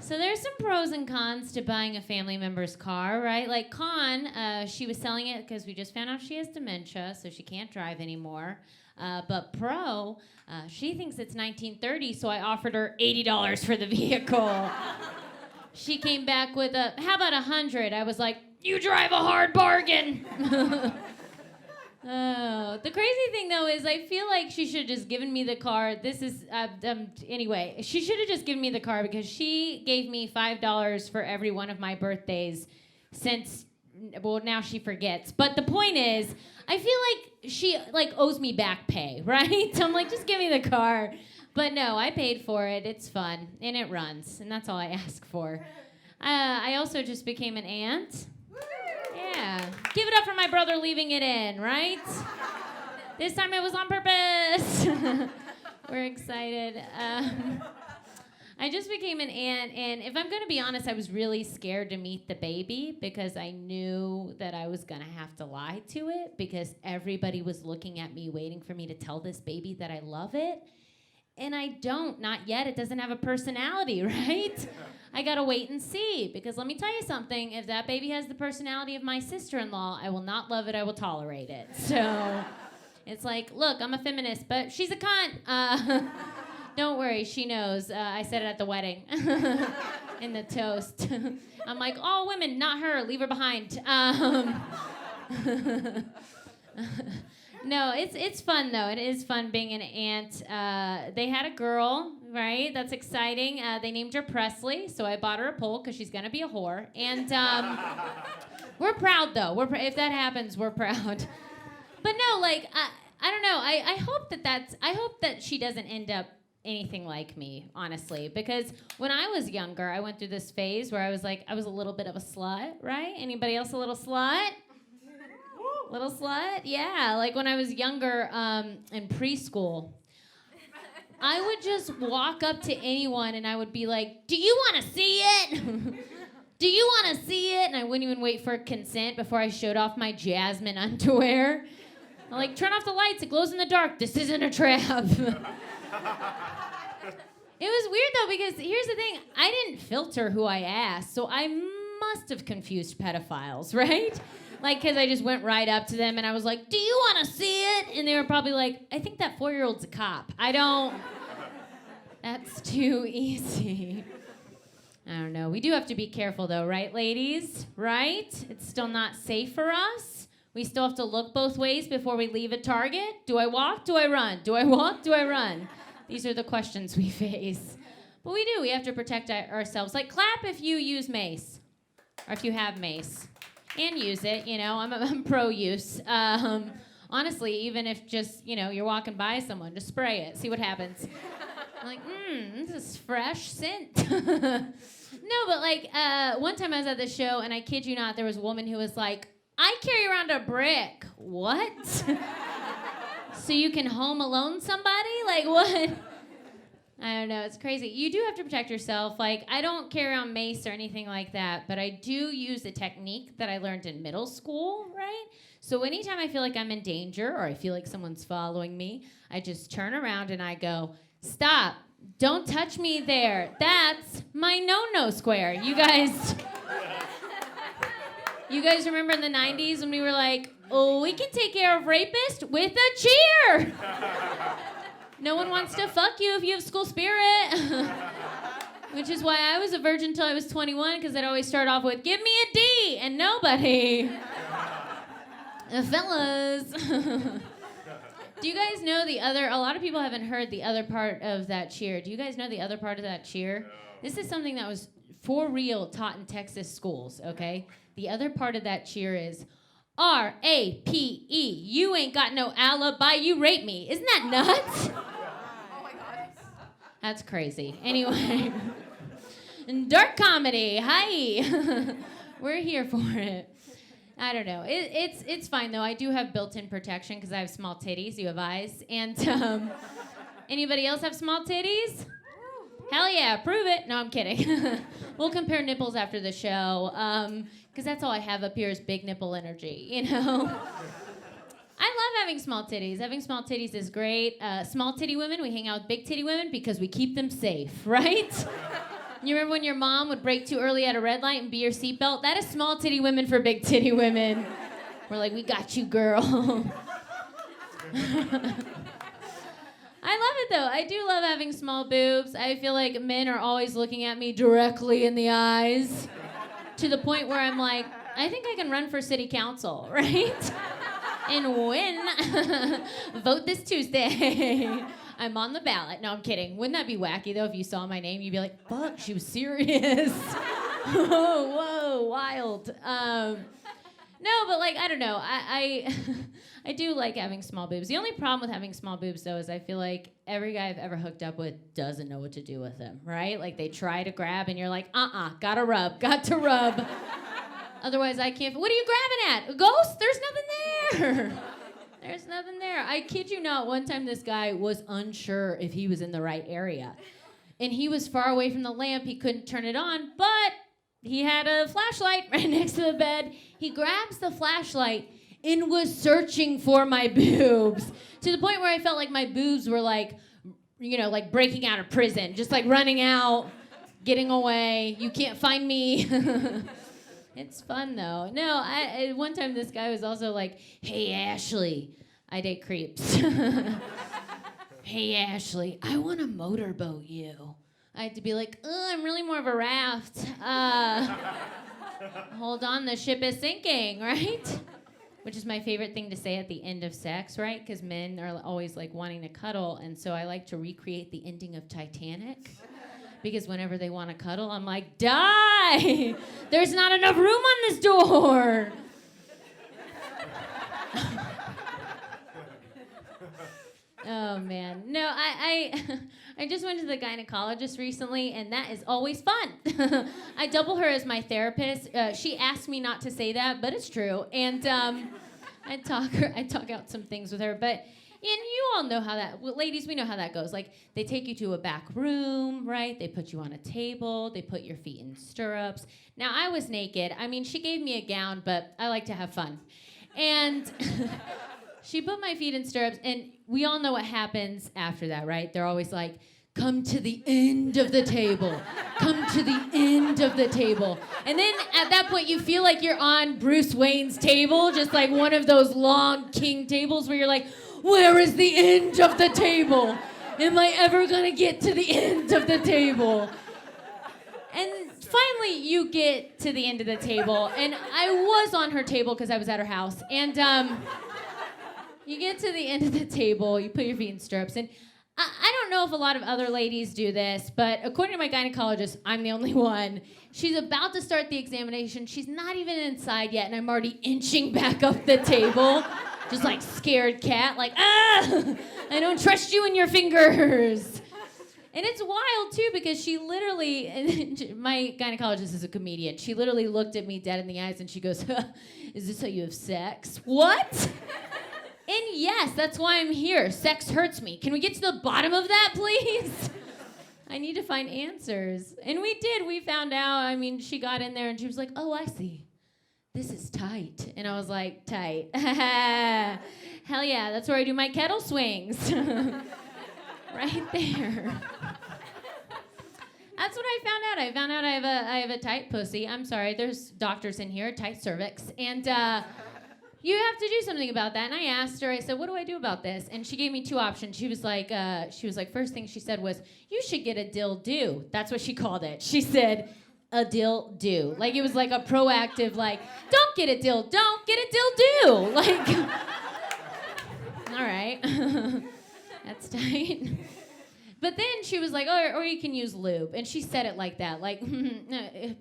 So there's some pros and cons to buying a family member's car, right? Like con, she was selling it because we just found out she has dementia, so she can't drive anymore. But pro, she thinks it's 1930, so I offered her $80 for the vehicle. She came back with how about 100? I was like, you drive a hard bargain. Oh, the crazy thing though is I feel like she should have just given me the car. Anyway, she should have just given me the car because she gave me $5 for every one of my birthdays since, well, now she forgets. But the point is, I feel like she owes me back pay, right? So I'm like, just give me the car. But no, I paid for it. It's fun and it runs, and that's all I ask for. I also just became an aunt. Yeah. Give it up for my brother leaving it in, right? This time it was on purpose. We're excited. I just became an aunt, and if I'm going to be honest, I was really scared to meet the baby because I knew that I was going to have to lie to it because everybody was looking at me waiting for me to tell this baby that I love it. And I don't, not yet. It doesn't have a personality, right? I gotta wait and see, because let me tell you something. If that baby has the personality of my sister-in-law, I will not love it, I will tolerate it. So it's like, look, I'm a feminist, but she's a cunt. Don't worry, she knows. I said it at the wedding, in the toast. I'm like, all women, not her, leave her behind. No, it's fun though. It is fun being an aunt. They had a girl, right? That's exciting. They named her Presley, so I bought her a pole because she's gonna be a whore. And we're proud though. If that happens, we're proud. But no, like I don't know. I hope that she doesn't end up anything like me, honestly, because when I was younger, I went through this phase where I was a little bit of a slut, right? Anybody else a little slut? Little slut? Yeah, like when I was younger in preschool, I would just walk up to anyone and I would be like, do you want to see it? Do you want to see it? And I wouldn't even wait for consent before I showed off my Jasmine underwear. I'm like, turn off the lights, it glows in the dark. This isn't a trap. It was weird though, because here's the thing, I didn't filter who I asked, so I must have confused pedophiles, right? Like, because I just went right up to them and I was like, do you want to see it? And they were probably like, I think that 4-year-old's a cop. That's too easy. I don't know. We do have to be careful though, right, ladies? Right? It's still not safe for us. We still have to look both ways before we leave a Target. Do I walk? Do I run? Do I walk? Do I run? These are the questions we face. But we do. We have to protect ourselves. Like, clap if you use mace. Or if you have mace. And use it, you know. I'm pro use. Honestly, even if just, you know, you're walking by someone, just spray it. See what happens. I'm like, this is fresh scent. No, but like, one time I was at this show, and I kid you not, there was a woman who was like, I carry around a brick. What? So you can home alone somebody? Like, what? I don't know, it's crazy. You do have to protect yourself. Like, I don't carry around mace or anything like that, but I do use a technique that I learned in middle school, right? So anytime I feel like I'm in danger or I feel like someone's following me, I just turn around and I go, stop, don't touch me there. That's my no-no square. You guys remember in the 90s when we were like, oh, we can take care of rapists with a cheer. No one wants to fuck you if you have school spirit. Which is why I was a virgin until I was 21, because I'd always start off with, give me a D, and nobody. Fellas. Do you guys know a lot of people haven't heard the other part of that cheer. Do you guys know the other part of that cheer? No. This is something that was for real taught in Texas schools, okay? The other part of that cheer is, R-A-P-E, you ain't got no alibi, you rape me. Isn't that nuts? Oh my God. That's crazy. Anyway, dark comedy, hi. We're here for it. I don't know. It's fine though. I do have built-in protection because I have small titties. You have eyes. And anybody else have small titties? Hell yeah, prove it. No, I'm kidding. We'll compare nipples after the show because that's all I have up here is big nipple energy, you know? I love having small titties. Having small titties is great. Small titty women, we hang out with big titty women because we keep them safe, right? You remember when your mom would brake too early at a red light and be your seatbelt? That is small titty women for big titty women. We're like, we got you, girl. I love it though. I do love having small boobs. I feel like men are always looking at me directly in the eyes to the point where I'm like, I think I can run for city council, right? And win. Vote this Tuesday. I'm on the ballot. No, I'm kidding. Wouldn't that be wacky, though, if you saw my name? You'd be like, fuck, she was serious. Whoa, wild. No, but, like, I don't know. I do like having small boobs. The only problem with having small boobs, though, is I feel like every guy I've ever hooked up with doesn't know what to do with them, right? Like, they try to grab, and you're like, gotta rub, got to rub. Otherwise, I can't. What are you grabbing at? A ghost? There's nothing there. There's nothing there. I kid you not, one time this guy was unsure if he was in the right area. And he was far away from the lamp. He couldn't turn it on, but he had a flashlight right next to the bed. He grabs the flashlight and was searching for my boobs to the point where I felt like my boobs were like, you know, like breaking out of prison, just like running out, getting away. You can't find me. It's fun though. No, I one time this guy was also like, hey Ashley, I date creeps. Hey Ashley, I want to motorboat you. I had to be like, I'm really more of a raft. Hold on, the ship is sinking, right? Which is my favorite thing to say at the end of sex, right? Because men are always like wanting to cuddle, and so I like to recreate the ending of Titanic. Because whenever they want to cuddle, I'm like, die! There's not enough room on this door! Oh, man. No, I just went to the gynecologist recently, and that is always fun. I double her as my therapist. She asked me not to say that, but it's true. And I talk out some things with her, but... And you all know how that, well, ladies, we know how that goes. Like, they take you to a back room, right? They put you on a table. They put your feet in stirrups. Now, I was naked. I mean, she gave me a gown, but I like to have fun. And she put my feet in stirrups, and we all know what happens after that, right? They're always like, come to the end of the table. Come to the end of the table. And then at that point, you feel like you're on Bruce Wayne's table, just like one of those long king tables where you're like, where is the end of the table? Am I ever gonna get to the end of the table? And finally, you get to the end of the table, and I was on her table because I was at her house. And you get to the end of the table, you put your feet in stirrups, and I don't know if a lot of other ladies do this, but according to my gynecologist, I'm the only one. She's about to start the examination. She's not even inside yet, and I'm already inching back up the table. Just like scared cat, like, I don't trust you and your fingers. And it's wild too because she literally, my gynecologist is a comedian. She literally looked at me dead in the eyes and she goes, is this how you have sex? What? And yes, that's why I'm here. Sex hurts me. Can we get to the bottom of that, please? I need to find answers. And we did. We found out. I mean, she got in there and she was like, oh, I see. This is tight. And I was like, tight. Hell yeah, that's where I do my kettle swings. Right there. That's what I found out. I found out I have a tight pussy. I'm sorry, there's doctors in here, tight cervix. And you have to do something about that. And I asked her, I said, what do I do about this? And she gave me two options. She was like, first thing she said was, you should get a dill-do. That's what she called it. She said, a dill-do. Like, it was like a proactive, like, don't get a don't get a dill-do. Like, all right. That's tight. But then she was like, or you can use lube. And she said it like that, like,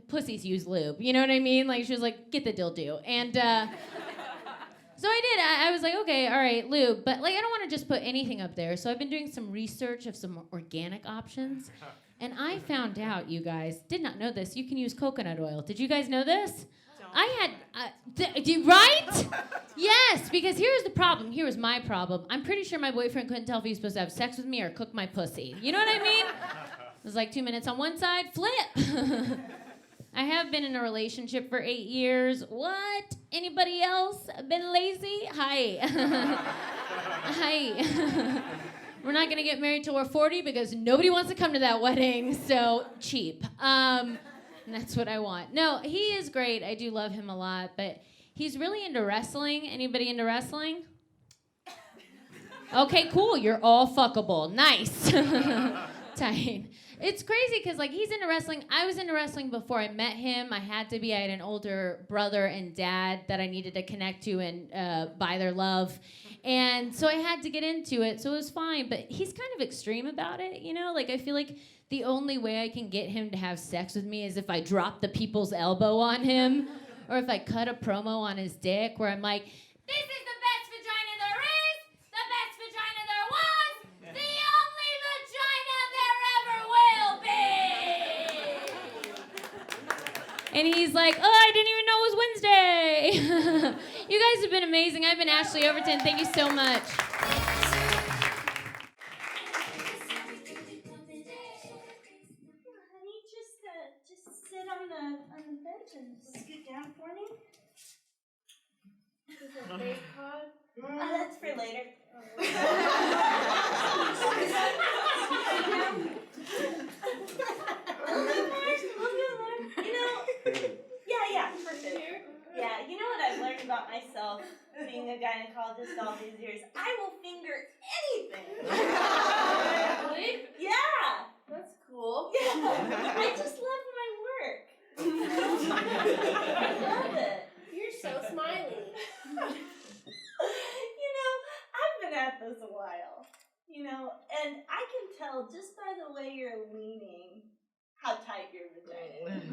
pussies use lube. You know what I mean? Like, she was like, get the dill-do. And so I did. I was like, okay, all right, lube. But, like, I don't want to just put anything up there. So I've been doing some research of some organic options. And I found out, you guys, did not know this, you can use coconut oil. Did you guys know this? Don't Right? Yes, because here's the problem. Here was my problem. I'm pretty sure my boyfriend couldn't tell if he was supposed to have sex with me or cook my pussy. You know what I mean? It was like 2 minutes on one side, flip. I have been in a relationship for 8 years. What? Anybody else been lazy? Hi. Hi. We're not gonna get married till we're 40 because nobody wants to come to that wedding, so cheap. And that's what I want. No, he is great. I do love him a lot, but he's really into wrestling. Anybody into wrestling? Okay, cool. You're all fuckable. Nice. Tight. It's crazy because like he's into wrestling. I was into wrestling before I met him. I had to be. I had an older brother and dad that I needed to connect to and buy their love. And so I had to get into it. So it was fine. But he's kind of extreme about it, you know? Like I feel like the only way I can get him to have sex with me is if I drop the people's elbow on him or if I cut a promo on his dick where I'm like, this is the best vagina there is, the best vagina there was, the only vagina there ever will be. And he's like, oh, I didn't even know it was Wednesday. You guys have been amazing. I've been Ashley Overton. Thank you so much. Sit on the bench and scoot down for me. Is it big cod? Oh, that's for later. You know, yeah, perfect. Yeah, you know what I've learned about myself being a gynecologist all these years? I will finger anything. Really? Yeah. That's cool. Yeah. I just love my work. I love it. You're so smiley. You know, I've been at this a while, you know, and I can tell just by the way you're leaning how tight your vagina is.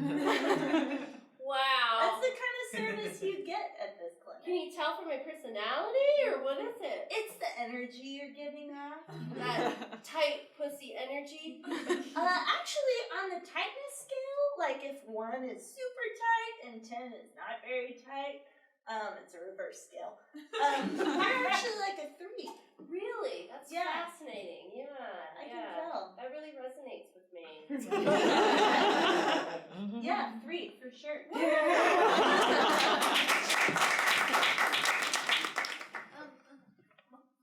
Wow. That's the kind of service you get at this clinic. Can you tell from my personality, or what is it? It's the energy you're giving off. That tight pussy energy? Actually, on the tightness scale, like if 1 is super tight and 10 is not very tight, it's a reverse scale. I'm actually like a 3. Really? That's fascinating. Yeah. I can tell. That really resonates with me. Yeah, 3 for sure.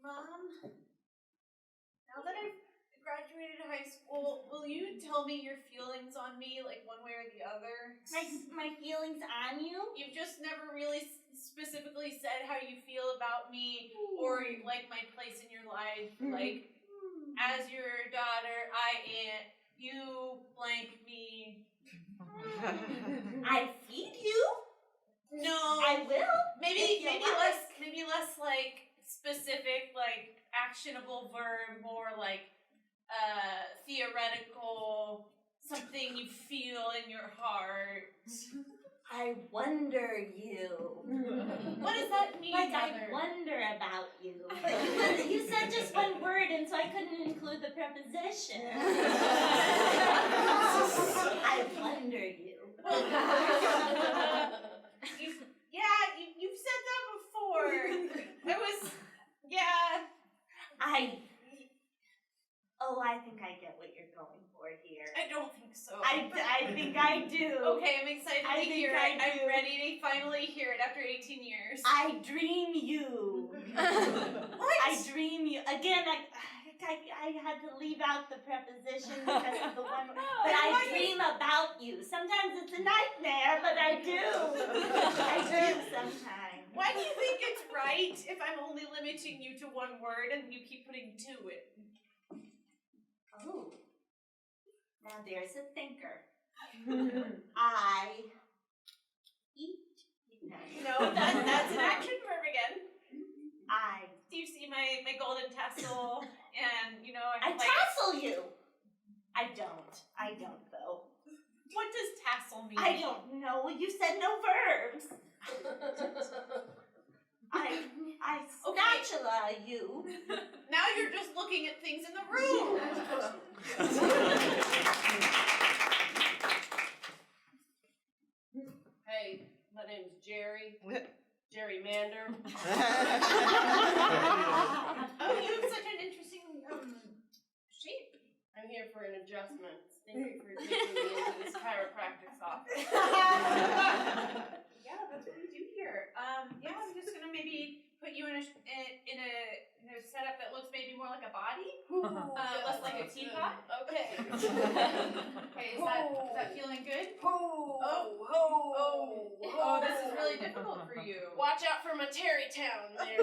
Mom, now that I've graduated high school, will you tell me your feelings on me, like one way or the other? My feelings on you? You've just never really specifically said how you feel about me or like my place in your life. Like, as your daughter, you blank me. I feed you. No, I will. Maybe less like specific, like actionable verb, more like theoretical, something you feel in your heart. I wonder you. What does that mean, Like Mother? I wonder about you. But you said just one word, and so I couldn't include the preposition. I wonder you. You've said that before. I think I get what you're going for here. I don't think so. I think I do. Okay, I'm excited to hear it. I'm ready to finally hear it after 18 years. I dream you. What? I dream you. Again, I had to leave out the preposition because of the one. But I dream about you. Sometimes it's a nightmare, but I do. I do sometimes. Why do you think it's right if I'm only limiting you to one word and you keep putting 2 in? Oh. Now there's a thinker. I eat. No, that's an action verb again. I. Do you see my golden tassel? And I tassel you. I don't though. What does tassel mean? I don't know. You said no verbs. I spatula you. Now you're just looking at things in the room. Hey, my name's gerrymander. Oh, you have such an interesting shape. I'm here for an adjustment. Thank you for taking me into this chiropractic's office. Yeah, that's what we do here. Yeah, I'm just gonna maybe put you in a setup that looks maybe more like a body, less like a teapot. Okay. Okay, is that feeling good? Oh, this is really difficult for you. Watch out for my Terrytown there.